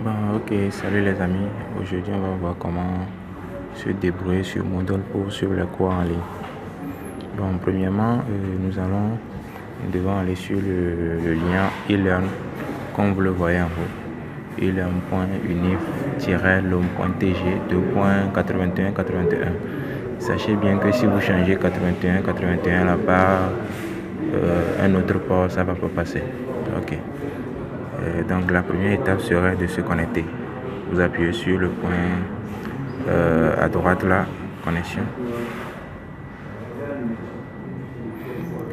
Ok, salut les amis. Aujourd'hui, on va voir comment se débrouiller sur Moodle pour suivre les cours en ligne. Premièrement, nous devons aller sur le lien e-learn, comme vous le voyez en haut, e-learn.unif-lom.tg 2.8181. Sachez bien que si vous changez 8181 là par un autre port, ça va pas passer. Ok. Donc la première étape serait de se connecter. Vous appuyez sur le point à droite là, connexion.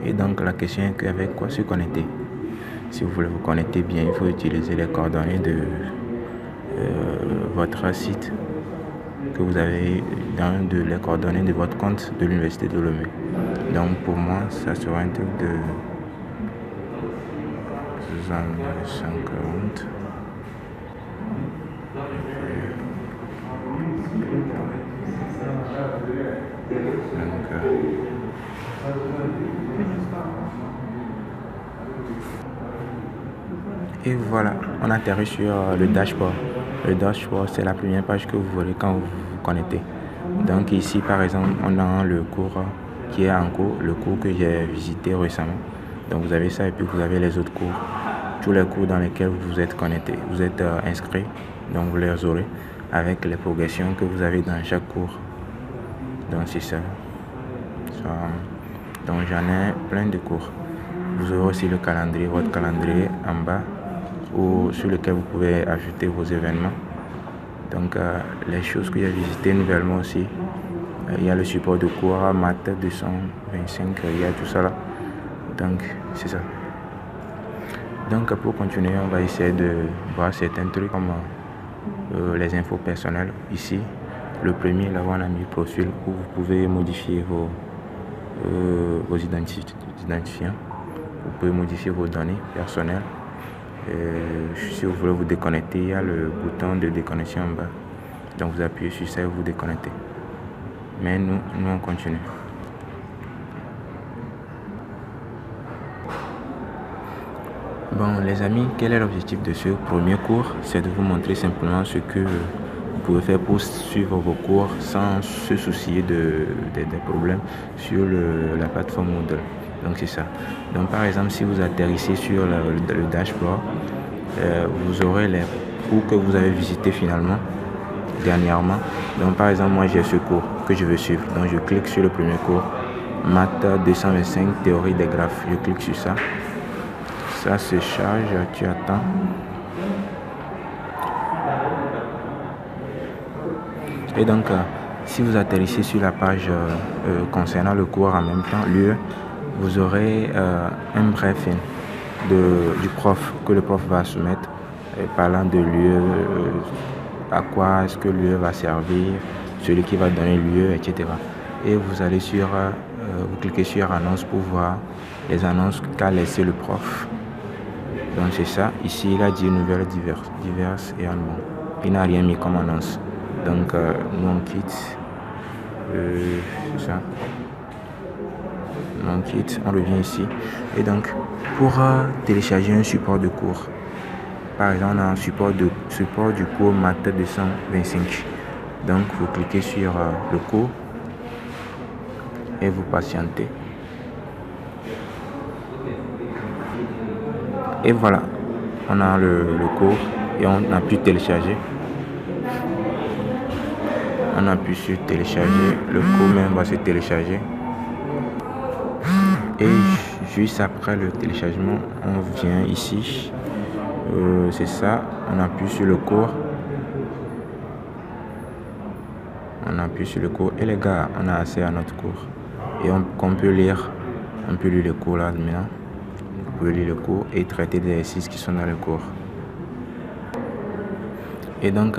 Et donc la question est qu'avec quoi se connecter. Si vous voulez vous connecter bien, il faut utiliser les coordonnées de votre site que vous avez dans les coordonnées de votre compte de l'université de Lomé. Donc pour moi, ça sera un truc de 50. Et voilà, on atterrit sur le dashboard. Le dashboard, c'est la première page que vous verrez quand vous vous connectez. Donc ici, par exemple, on a le cours qui est en cours, le cours que j'ai visité récemment. Donc vous avez ça et puis vous avez les autres cours. Tous les cours dans lesquels vous êtes connecté, vous êtes inscrit, donc vous les aurez avec les progressions que vous avez dans chaque cours. Donc c'est ça. Donc j'en ai plein de cours. Vous aurez aussi le calendrier, votre calendrier en bas, sur lequel vous pouvez ajouter vos événements. Donc les choses que j'ai visitées nouvellement aussi, il y a le support de cours maths 225, il y a tout ça là. Donc c'est ça. Donc pour continuer, on va essayer de voir certains trucs comme les infos personnelles. Ici, le premier, là on a mis profil où vous pouvez modifier vos identifiants. Vous pouvez modifier vos données personnelles. Si vous voulez vous déconnecter, il y a le bouton de déconnexion en bas. Donc vous appuyez sur ça et vous déconnectez. Mais nous on continue. Les amis, quel est l'objectif de ce premier cours? C'est de vous montrer simplement ce que vous pouvez faire pour suivre vos cours sans se soucier des problèmes sur la plateforme Moodle. Donc c'est ça. Donc par exemple, si vous atterrissez sur le dashboard, vous aurez les cours que vous avez visités finalement dernièrement. Donc par exemple, moi j'ai ce cours que je veux suivre. Donc je clique sur le premier cours, maths 225, théorie des graphes. Je clique sur ça. Ça se charge, tu attends. Et donc, si vous atterrissez sur la page concernant le cours en même temps, l'UE, vous aurez un briefing du prof que le prof va soumettre, parlant de l'UE, à quoi est-ce que l'UE va servir, celui qui va donner l'UE, etc. Et vous allez vous cliquez sur annonce pour voir les annonces qu'a laissé le prof. Donc c'est ça, ici il a dit nouvelles diverses et en bon. Il n'a rien mis comme annonce. Donc nous on quitte. C'est ça. On quitte, on revient ici. Et donc pour télécharger un support de cours, par exemple on a un support du cours maths 225. Donc vous cliquez sur le cours et vous patientez. Et voilà, on a le cours et on a pu télécharger. On appuie sur télécharger, le cours même va se télécharger. Et juste après le téléchargement, on vient ici. C'est ça, on appuie sur le cours. On appuie sur le cours et les gars, on a accès à notre cours. Et on peut lire le cours là maintenant. Vous pouvez lire le cours et traiter des exercices qui sont dans le cours. Et donc,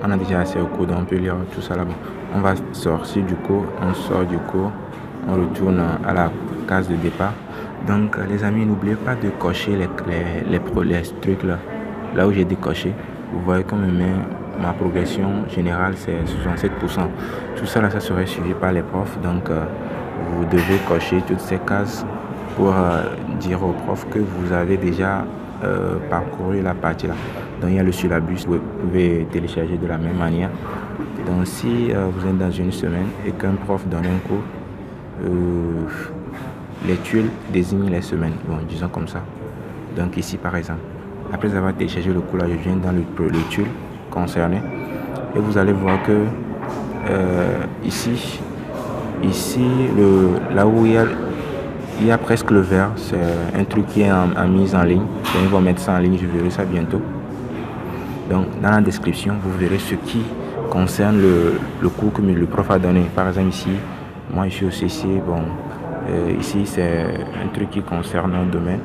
on a déjà assez au cours, donc on peut lire tout ça là-bas. On va sortir du cours, on sort du cours, on retourne à la case de départ. Donc, les amis, n'oubliez pas de cocher les trucs là où j'ai décoché. Vous voyez comme ma progression générale, c'est 67%. Tout ça là, ça serait suivi par les profs. Donc, vous devez cocher toutes ces cases pour dire aux profs que vous avez déjà parcouru la partie là. Donc il y a le syllabus, vous pouvez télécharger de la même manière. Donc si vous êtes dans une semaine et qu'un prof donne un cours, les tuiles désignent les semaines, bon, disons comme ça. Donc ici par exemple, après avoir téléchargé le cours là, je viens dans le tuile concerné et vous allez voir que ici là où il y a presque le vert, c'est un truc qui est en mise en ligne. Donc, ils vont mettre ça en ligne, je verrai ça bientôt. Donc dans la description, vous verrez ce qui concerne le cours que le prof a donné. Par exemple ici, moi je suis au CC, bon, ici c'est un truc qui concerne un domaine.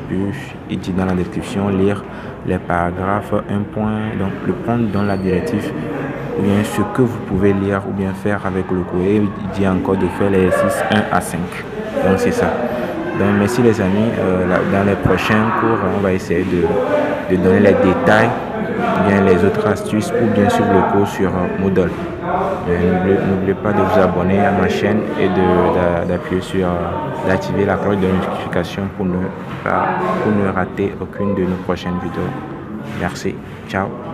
Puis il dit dans la description, lire les paragraphes, un point, donc le point dans la directive, ou bien ce que vous pouvez lire ou bien faire avec le cours. Et il dit encore de faire les exercices 1 à 5. Donc c'est ça. Donc merci les amis, dans les prochains cours, on va essayer de donner les détails, bien les autres astuces ou bien suivre le cours sur Moodle. N'oubliez pas de vous abonner à ma chaîne et d'appuyer sur d'activer la cloche de notification pour ne rater aucune de nos prochaines vidéos. Merci, ciao.